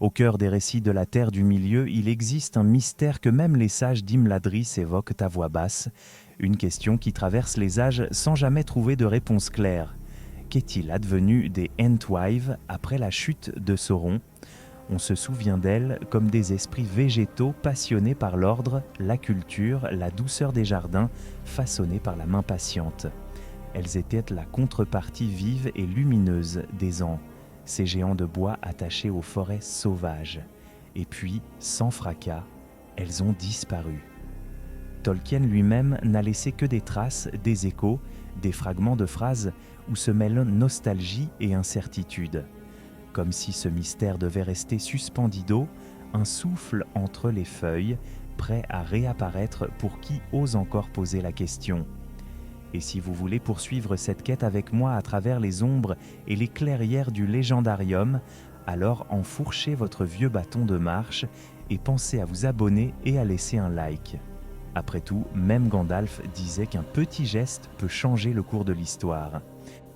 Au cœur des récits de la Terre du Milieu, il existe un mystère que même les sages d'Imladris évoquent à voix basse, une question qui traverse les âges sans jamais trouver de réponse claire. Qu'est-il advenu des Entwives après la chute de Sauron ? On se souvient d'elles comme des esprits végétaux passionnés par l'ordre, la culture, la douceur des jardins, façonnés par la main patiente. Elles étaient la contrepartie vive et lumineuse des Ents, ces géants de bois attachés aux forêts sauvages. Et puis, sans fracas, elles ont disparu. Tolkien lui-même n'a laissé que des traces, des échos, des fragments de phrases où se mêlent nostalgie et incertitude. Comme si ce mystère devait rester suspendido, un souffle entre les feuilles, prêt à réapparaître pour qui ose encore poser la question. Et si vous voulez poursuivre cette quête avec moi à travers les ombres et les clairières du légendarium, alors enfourchez votre vieux bâton de marche et pensez à vous abonner et à laisser un like. Après tout, même Gandalf disait qu'un petit geste peut changer le cours de l'histoire.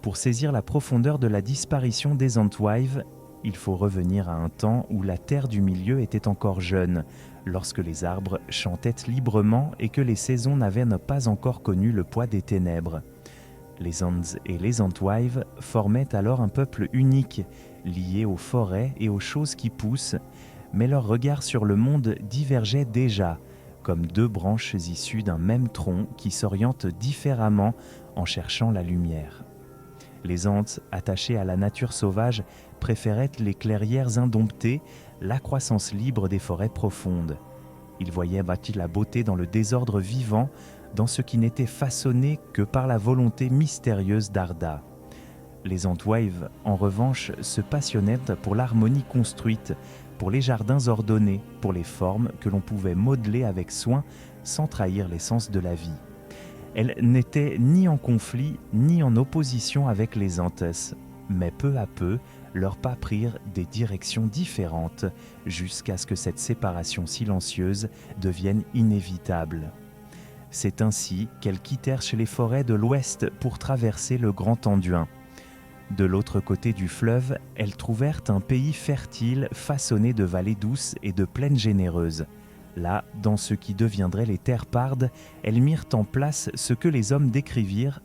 Pour saisir la profondeur de la disparition des Entwives, il faut revenir à un temps où la Terre du Milieu était encore jeune, lorsque les arbres chantaient librement et que les saisons n'avaient pas encore connu le poids des ténèbres. Les Ents et les Entwives formaient alors un peuple unique, lié aux forêts et aux choses qui poussent, mais leur regard sur le monde divergeait déjà, comme deux branches issues d'un même tronc qui s'orientent différemment en cherchant la lumière. Les Ents, attachés à la nature sauvage, préféraient les clairières indomptées, la croissance libre des forêts profondes. Ils voyaient la beauté dans le désordre vivant, dans ce qui n'était façonné que par la volonté mystérieuse d'Arda. Les Entwives, en revanche, se passionnaient pour l'harmonie construite, pour les jardins ordonnés, pour les formes que l'on pouvait modeler avec soin sans trahir l'essence de la vie. Elles n'étaient ni en conflit ni en opposition avec les Ents, mais peu à peu, leurs pas prirent des directions différentes jusqu'à ce que cette séparation silencieuse devienne inévitable. C'est ainsi qu'elles quittèrent les forêts de l'ouest pour traverser le Grand Anduin. De l'autre côté du fleuve, elles trouvèrent un pays fertile façonné de vallées douces et de plaines généreuses. Là, dans ce qui deviendrait les terres pardes, elles mirent en place ce que les hommes décrivirent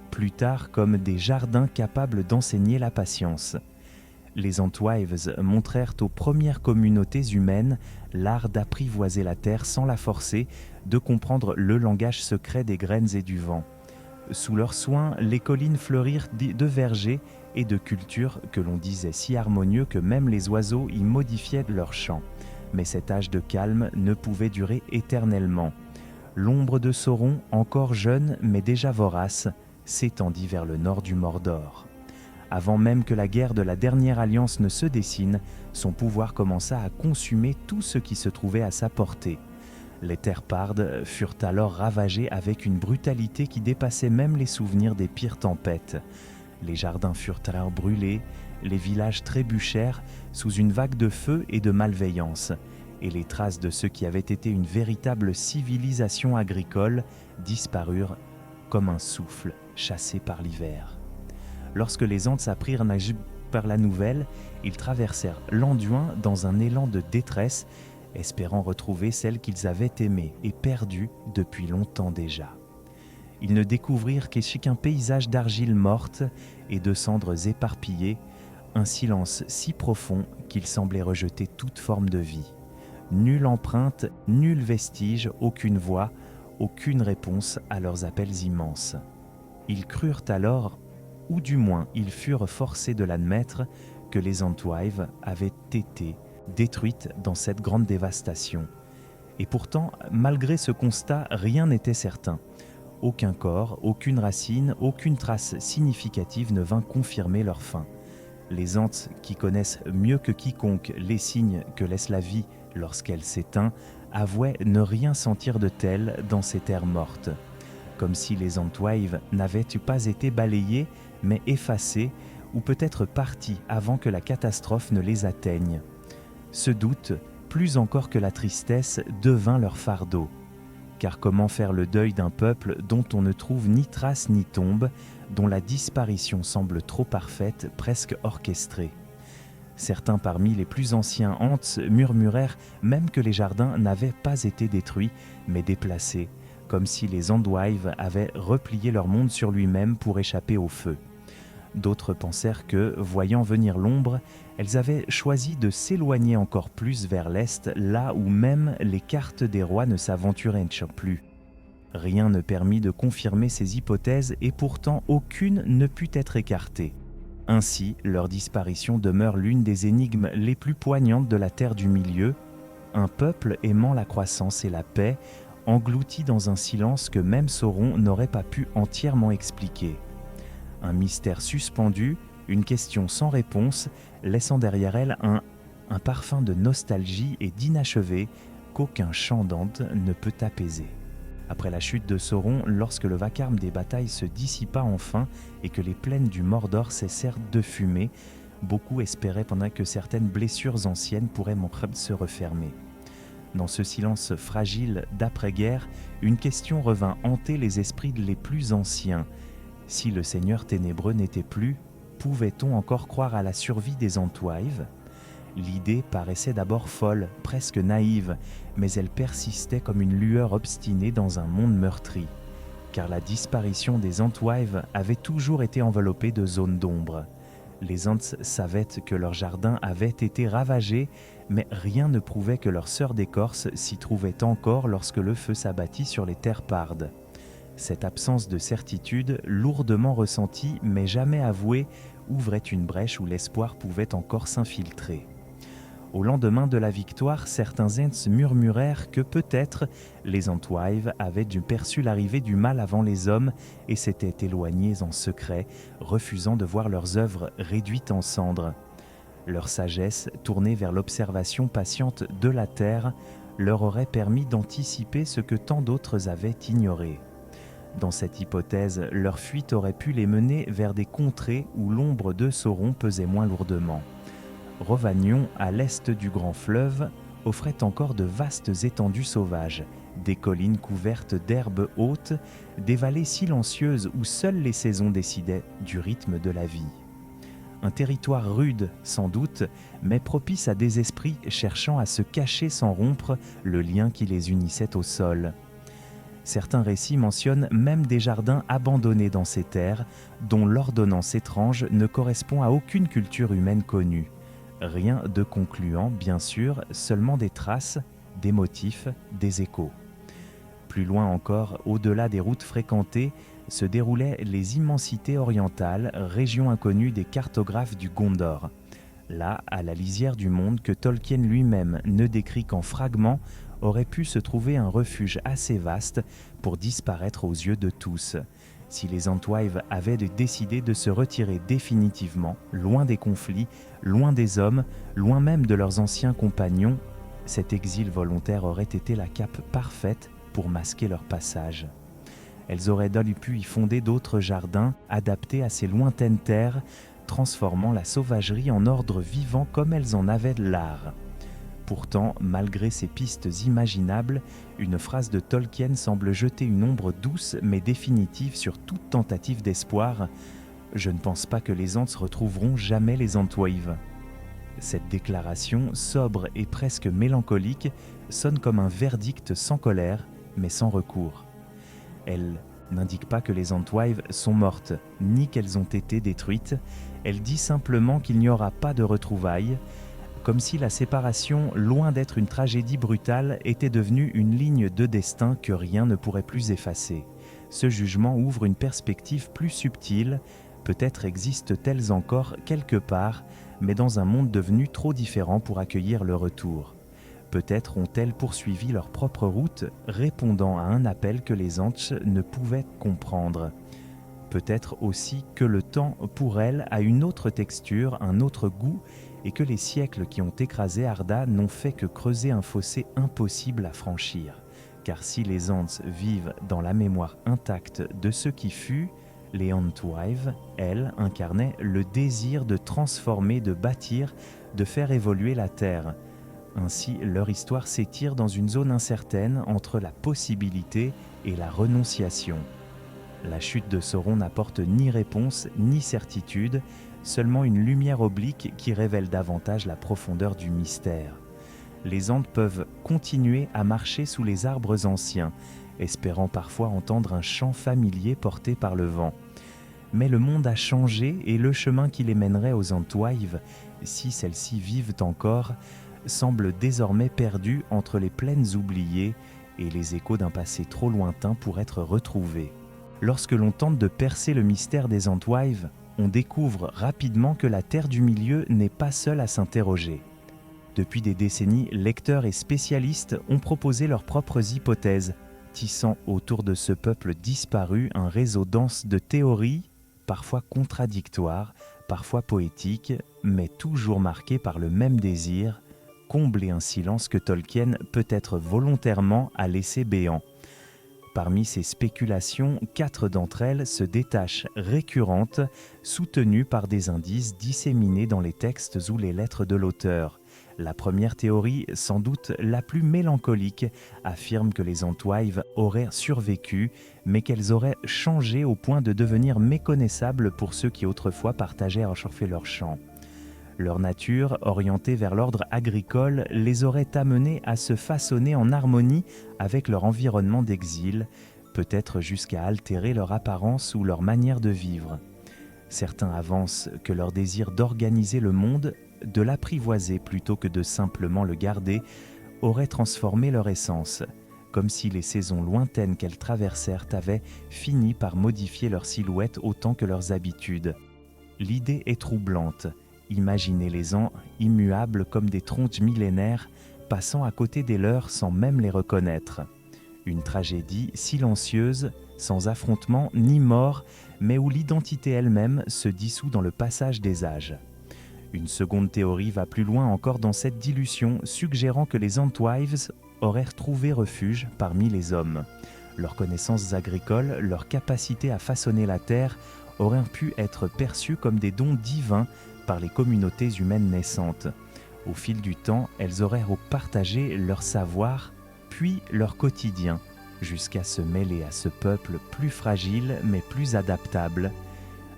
plus tard comme des jardins capables d'enseigner la patience. Les Entwives montrèrent aux premières communautés humaines l'art d'apprivoiser la terre sans la forcer, de comprendre le langage secret des graines et du vent. Sous leurs soins, les collines fleurirent de vergers et de cultures que l'on disait si harmonieux que même les oiseaux y modifiaient leur chant. Mais cet âge de calme ne pouvait durer éternellement. L'ombre de Sauron, encore jeune mais déjà vorace, s'étendit vers le nord du Mordor. Avant même que la guerre de la dernière alliance ne se dessine, son pouvoir commença à consumer tout ce qui se trouvait à sa portée. Les terres pardes furent alors ravagées avec une brutalité qui dépassait même les souvenirs des pires tempêtes. Les jardins furent alors brûlés, les villages trébuchèrent sous une vague de feu et de malveillance, et les traces de ce qui avait été une véritable civilisation agricole disparurent comme un souffle chassé par l'hiver. Lorsque les Ents apprirent par la nouvelle, ils traversèrent l'Anduin dans un élan de détresse, espérant retrouver celle qu'ils avaient aimée et perdue depuis longtemps déjà. Ils ne découvrirent qu'un paysage d'argile morte et de cendres éparpillées, un silence si profond qu'il semblait rejeter toute forme de vie. Nulle empreinte, nul vestige, aucune voix, aucune réponse à leurs appels immenses. Ils crurent alors, ou du moins ils furent forcés de l'admettre, que les Entwives avaient été détruites dans cette grande dévastation. Et pourtant, malgré ce constat, rien n'était certain. Aucun corps, aucune racine, aucune trace significative ne vint confirmer leur fin. Les Ents, qui connaissent mieux que quiconque les signes que laisse la vie lorsqu'elle s'éteint, avouaient ne rien sentir de tel dans ces terres mortes. Comme si les Entwives n'avaient pas été balayées, mais effacées, ou peut-être parties avant que la catastrophe ne les atteigne. Ce doute, plus encore que la tristesse, devint leur fardeau. Car comment faire le deuil d'un peuple dont on ne trouve ni trace ni tombe, dont la disparition semble trop parfaite, presque orchestrée ? Certains parmi les plus anciens Ents murmurèrent même que les jardins n'avaient pas été détruits, mais déplacés, comme si les Endwives avaient replié leur monde sur lui-même pour échapper au feu. D'autres pensèrent que, voyant venir l'ombre, elles avaient choisi de s'éloigner encore plus vers l'est, là où même les cartes des rois ne s'aventuraient plus. Rien ne permit de confirmer ces hypothèses et pourtant aucune ne put être écartée. Ainsi, leur disparition demeure l'une des énigmes les plus poignantes de la Terre du Milieu, un peuple aimant la croissance et la paix, englouti dans un silence que même Sauron n'aurait pas pu entièrement expliquer. Un mystère suspendu, une question sans réponse, laissant derrière elle un parfum de nostalgie et d'inachevé qu'aucun chant d'Ant ne peut apaiser. Après la chute de Sauron, lorsque le vacarme des batailles se dissipa enfin et que les plaines du Mordor cessèrent de fumer, beaucoup espéraient pendant que certaines blessures anciennes pourraient se refermer. Dans ce silence fragile d'après-guerre, une question revint hanter les esprits les plus anciens. Si le Seigneur ténébreux n'était plus, pouvait-on encore croire à la survie des Entwives ? L'idée paraissait d'abord folle, presque naïve, mais elle persistait comme une lueur obstinée dans un monde meurtri. Car la disparition des Entwives avait toujours été enveloppée de zones d'ombre. Les Ents savaient que leur jardin avait été ravagé, mais rien ne prouvait que leur sœur d'écorce s'y trouvait encore lorsque le feu s'abattit sur les terres pardes. Cette absence de certitude, lourdement ressentie mais jamais avouée, ouvrait une brèche où l'espoir pouvait encore s'infiltrer. Au lendemain de la victoire, certains Ents murmurèrent que peut-être les Entwives avaient perçu l'arrivée du mal avant les hommes et s'étaient éloignés en secret, refusant de voir leurs œuvres réduites en cendres. Leur sagesse, tournée vers l'observation patiente de la terre, leur aurait permis d'anticiper ce que tant d'autres avaient ignoré. Dans cette hypothèse, leur fuite aurait pu les mener vers des contrées où l'ombre de Sauron pesait moins lourdement. Rhovanion, à l'est du grand fleuve, offrait encore de vastes étendues sauvages, des collines couvertes d'herbes hautes, des vallées silencieuses où seules les saisons décidaient du rythme de la vie. Un territoire rude, sans doute, mais propice à des esprits cherchant à se cacher sans rompre le lien qui les unissait au sol. Certains récits mentionnent même des jardins abandonnés dans ces terres, dont l'ordonnance étrange ne correspond à aucune culture humaine connue. Rien de concluant, bien sûr, seulement des traces, des motifs, des échos. Plus loin encore, au-delà des routes fréquentées, se déroulaient les immensités orientales, régions inconnues des cartographes du Gondor. Là, à la lisière du monde que Tolkien lui-même ne décrit qu'en fragments, aurait pu se trouver un refuge assez vaste pour disparaître aux yeux de tous. Si les Entwives avaient décidé de se retirer définitivement, loin des conflits, loin des hommes, loin même de leurs anciens compagnons, cet exil volontaire aurait été la cape parfaite pour masquer leur passage. Elles auraient pu y fonder d'autres jardins adaptés à ces lointaines terres, transformant la sauvagerie en ordre vivant comme elles en avaient l'art. Pourtant, malgré ces pistes imaginables, une phrase de Tolkien semble jeter une ombre douce mais définitive sur toute tentative d'espoir. « Je ne pense pas que les Ents retrouveront jamais les Entwives ». Cette déclaration, sobre et presque mélancolique, sonne comme un verdict sans colère, mais sans recours. Elle n'indique pas que les Entwives sont mortes, ni qu'elles ont été détruites. Elle dit simplement qu'il n'y aura pas de retrouvailles, comme si la séparation, loin d'être une tragédie brutale, était devenue une ligne de destin que rien ne pourrait plus effacer. Ce jugement ouvre une perspective plus subtile. Peut-être existent-elles encore quelque part, mais dans un monde devenu trop différent pour accueillir le retour. Peut-être ont-elles poursuivi leur propre route, répondant à un appel que les Ents ne pouvaient comprendre. Peut-être aussi que le temps, pour elles, a une autre texture, un autre goût, et que les siècles qui ont écrasé Arda n'ont fait que creuser un fossé impossible à franchir. Car si les Ents vivent dans la mémoire intacte de ce qui fut, les Entwives, elles, incarnaient le désir de transformer, de bâtir, de faire évoluer la Terre. Ainsi, leur histoire s'étire dans une zone incertaine entre la possibilité et la renonciation. La chute de Sauron n'apporte ni réponse ni certitude, seulement une lumière oblique qui révèle davantage la profondeur du mystère. Les Ents peuvent continuer à marcher sous les arbres anciens, espérant parfois entendre un chant familier porté par le vent. Mais le monde a changé et le chemin qui les mènerait aux Entwives, si celles-ci vivent encore, semble désormais perdu entre les plaines oubliées et les échos d'un passé trop lointain pour être retrouvés. Lorsque l'on tente de percer le mystère des Entwives, on découvre rapidement que la Terre du Milieu n'est pas seule à s'interroger. Depuis des décennies, lecteurs et spécialistes ont proposé leurs propres hypothèses, tissant autour de ce peuple disparu un réseau dense de théories, parfois contradictoires, parfois poétiques, mais toujours marquées par le même désir, combler un silence que Tolkien peut-être volontairement a laissé béant. Parmi ces spéculations, 4 d'entre elles se détachent récurrentes, soutenues par des indices disséminés dans les textes ou les lettres de l'auteur. La première théorie, sans doute la plus mélancolique, affirme que les Entwives auraient survécu, mais qu'elles auraient changé au point de devenir méconnaissables pour ceux qui autrefois partageaient leur chant. Leur nature, orientée vers l'ordre agricole, les aurait amenés à se façonner en harmonie avec leur environnement d'exil, peut-être jusqu'à altérer leur apparence ou leur manière de vivre. Certains avancent que leur désir d'organiser le monde, de l'apprivoiser plutôt que de simplement le garder, aurait transformé leur essence, comme si les saisons lointaines qu'elles traversèrent avaient fini par modifier leur silhouette autant que leurs habitudes. L'idée est troublante. Imaginez les Ents immuables comme des troncs millénaires, passant à côté des leurs sans même les reconnaître. Une tragédie silencieuse, sans affrontement ni mort, mais où l'identité elle-même se dissout dans le passage des âges. Une seconde théorie va plus loin encore dans cette dilution, suggérant que les Entwives auraient trouvé refuge parmi les hommes. Leurs connaissances agricoles, leur capacité à façonner la terre auraient pu être perçues comme des dons divins par les communautés humaines naissantes. Au fil du temps, elles auraient partagé leur savoir, puis leur quotidien, jusqu'à se mêler à ce peuple plus fragile mais plus adaptable.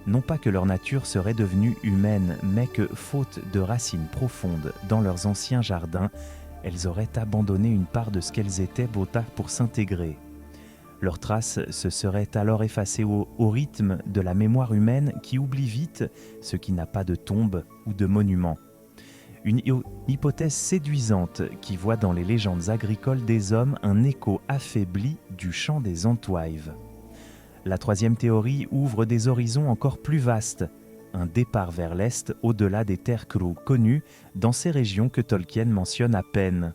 Non pas que leur nature serait devenue humaine, mais que, faute de racines profondes dans leurs anciens jardins, elles auraient abandonné une part de ce qu'elles étaient pour s'intégrer. Leurs traces se seraient alors effacées au rythme de la mémoire humaine qui oublie vite ce qui n'a pas de tombe ou de monument. Une hypothèse séduisante qui voit dans les légendes agricoles des hommes un écho affaibli du chant des Entwives. La troisième théorie ouvre des horizons encore plus vastes, un départ vers l'est au-delà des terres crues connues dans ces régions que Tolkien mentionne à peine.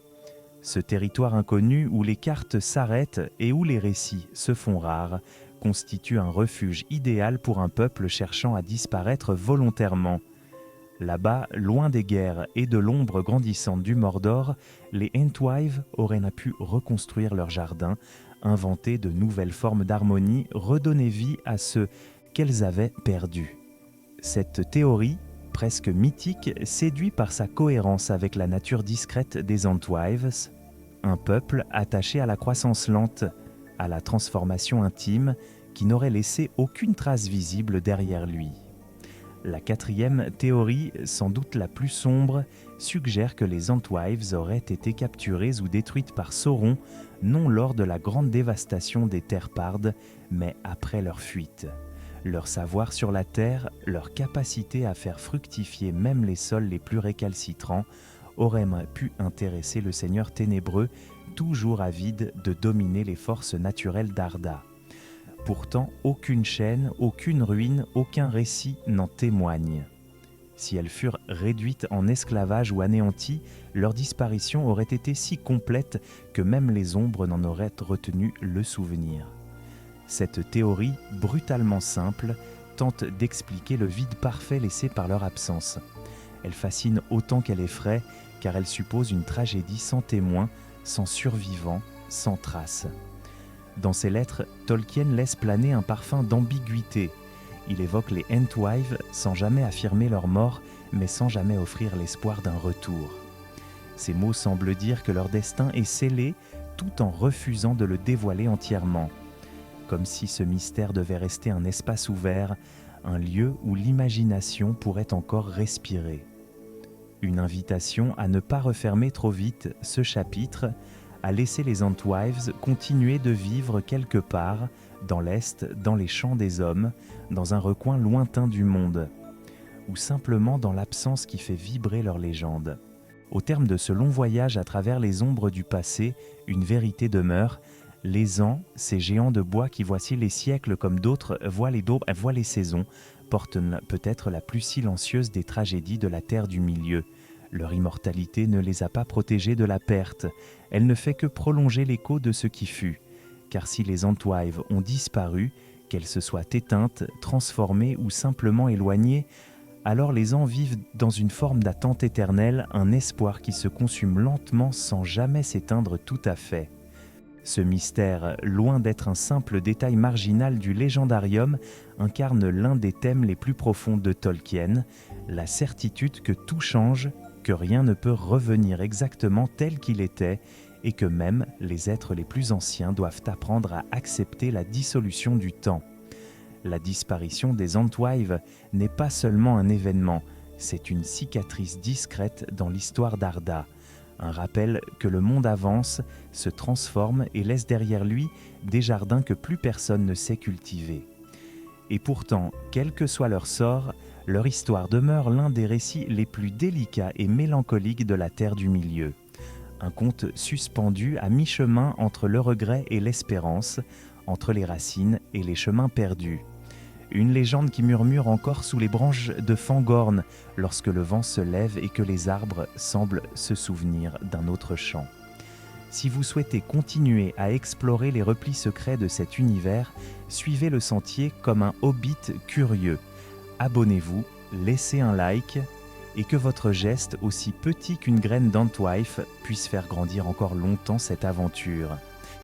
Ce territoire inconnu où les cartes s'arrêtent et où les récits se font rares constitue un refuge idéal pour un peuple cherchant à disparaître volontairement. Là-bas, loin des guerres et de l'ombre grandissante du Mordor, les Entwives auraient pu reconstruire leur jardin, inventer de nouvelles formes d'harmonie, redonner vie à ce qu'elles avaient perdu. Cette théorie, presque mythique, séduit par sa cohérence avec la nature discrète des Entwives, un peuple attaché à la croissance lente, à la transformation intime, qui n'aurait laissé aucune trace visible derrière lui. La quatrième théorie, sans doute la plus sombre, suggère que les Entwives auraient été capturées ou détruites par Sauron, non lors de la grande dévastation des terres pardes, mais après leur fuite. Leur savoir sur la terre, leur capacité à faire fructifier même les sols les plus récalcitrants, auraient pu intéresser le Seigneur ténébreux, toujours avide de dominer les forces naturelles d'Arda. Pourtant, aucune chaîne, aucune ruine, aucun récit n'en témoigne. Si elles furent réduites en esclavage ou anéanties, leur disparition aurait été si complète que même les ombres n'en auraient retenu le souvenir. Cette théorie, brutalement simple, tente d'expliquer le vide parfait laissé par leur absence. Elle fascine autant qu'elle effraie, car elle suppose une tragédie sans témoin, sans survivant, sans trace. Dans ses lettres, Tolkien laisse planer un parfum d'ambiguïté. Il évoque les Entwives sans jamais affirmer leur mort, mais sans jamais offrir l'espoir d'un retour. Ces mots semblent dire que leur destin est scellé, tout en refusant de le dévoiler entièrement. Comme si ce mystère devait rester un espace ouvert, un lieu où l'imagination pourrait encore respirer. Une invitation à ne pas refermer trop vite ce chapitre, à laisser les Antwives continuer de vivre quelque part, dans l'Est, dans les champs des hommes, dans un recoin lointain du monde, ou simplement dans l'absence qui fait vibrer leur légende. Au terme de ce long voyage à travers les ombres du passé, une vérité demeure. Les ans, ces géants de bois qui voici les siècles comme d'autres voient les saisons, portent peut-être la plus silencieuse des tragédies de la Terre du Milieu. Leur immortalité ne les a pas protégés de la perte, elle ne fait que prolonger l'écho de ce qui fut. Car si les Antwives ont disparu, qu'elles se soient éteintes, transformées ou simplement éloignées, alors les ans vivent dans une forme d'attente éternelle, un espoir qui se consume lentement sans jamais s'éteindre tout à fait. Ce mystère, loin d'être un simple détail marginal du légendarium, incarne l'un des thèmes les plus profonds de Tolkien, la certitude que tout change, que rien ne peut revenir exactement tel qu'il était, et que même les êtres les plus anciens doivent apprendre à accepter la dissolution du temps. La disparition des Antwives n'est pas seulement un événement, c'est une cicatrice discrète dans l'histoire d'Arda. Un rappel que le monde avance, se transforme et laisse derrière lui des jardins que plus personne ne sait cultiver. Et pourtant, quel que soit leur sort, leur histoire demeure l'un des récits les plus délicats et mélancoliques de la Terre du Milieu. Un conte suspendu à mi-chemin entre le regret et l'espérance, entre les racines et les chemins perdus. Une légende qui murmure encore sous les branches de Fangorn lorsque le vent se lève et que les arbres semblent se souvenir d'un autre chant. Si vous souhaitez continuer à explorer les replis secrets de cet univers, suivez le sentier comme un hobbit curieux. Abonnez-vous, laissez un like et que votre geste, aussi petit qu'une graine d'Antwife, puisse faire grandir encore longtemps cette aventure.